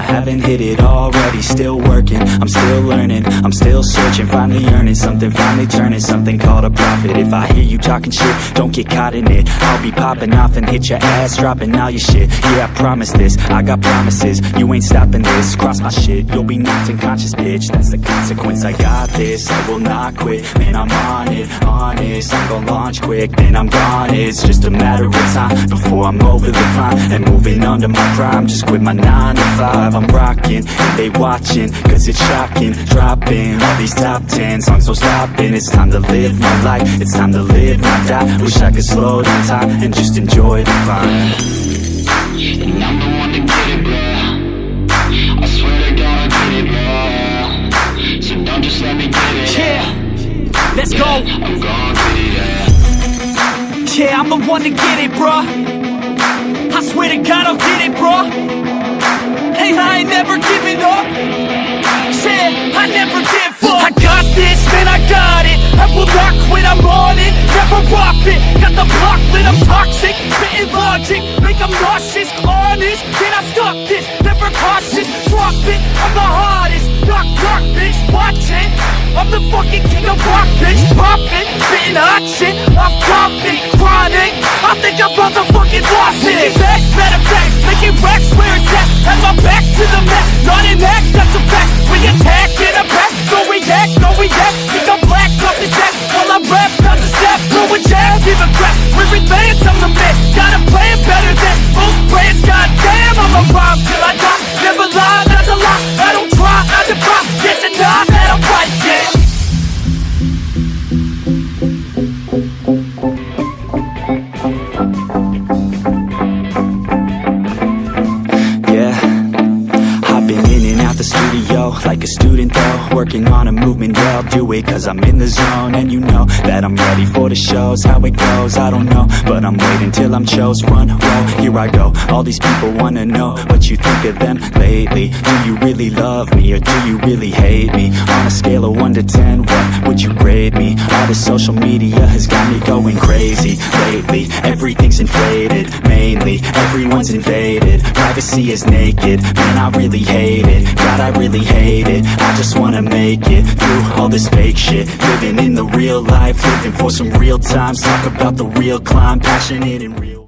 haven't hit it already, still working, I'm still learning, I'm still searching, finally earning something, finally turning something called a profit. If I hear you talking shit, don't get caught in it. I'll be popping off and hit your ass, dropping all your shit. Yeah, I promise this, I got promises, you ain't stopping this. Cross my shit, you'll be knocked unconscious, bitch. That's the consequence, I got this, I will not quit. Man, I'm on it, honest, I'm gon' launch quick, then I'm gone. It's just a matter of time before I'm over the climb and moving under my prime. Just quit my 9 to 5, I'm rocking, and they watching, cause it's shocking. Dropping all these top 10 songs, so stopping. It's time to live my life, it's time to live, not die. Wish I could slow down time and just enjoy the climb. And I'm the one to get it, bro. I swear to God I get it, bro. So don't just let me get it. Yeah, let's go. I'm gon' get it, yeah. Yeah, I'm the one to get it, bro. I swear to God I'll get it, bro. Hey, I ain't never giving up. Yeah, I never give up. I got this, man, I got it. I will not quit, I'm on it. Never off it. Got the block lit, I'm toxic. Spitting logic, make them nauseous. Honest, can I stop this? Never cautious, drop it. I'm the hardest. Knock, knock, bitch, watch it. I'm the fucking king of rock, bitch. Poppin', spitting hot shit. I'm dropping, chronic. I think I'm motherfucking lost it. Making back, matter of fact, making racks where it's at. Have my back to the mat, not an act, that's a fact. We attack in a back, no react, no react. Think I'm black off the set, while I rap, not the step. Throw a jab, give a crap. We're advanced, I'm the man. Got a plan better than most brands. Goddamn, I'm a rhyme till I die. Never lie, not a lie. I don't try, I defy. Get to die, that I'm right, yeah. Like a student though, working on a movement, yeah, I'll do it cause I'm in the zone. And you know that I'm ready for the shows. How it goes, I don't know, but I'm waiting till I'm chose. Run, roll, here I go. All these people wanna know what you think of them lately. Do you really love me or do you really hate me? On a scale of 1 to 10, what would you grade me? All the social media has got me going crazy lately. Everything's inflated, mainly everyone's invaded. Privacy is naked, man, I really hate it. God, I really hate it. I just wanna make it through all this fake shit. Living in the real life, living for some real times. Talk about the real climb, passionate and real.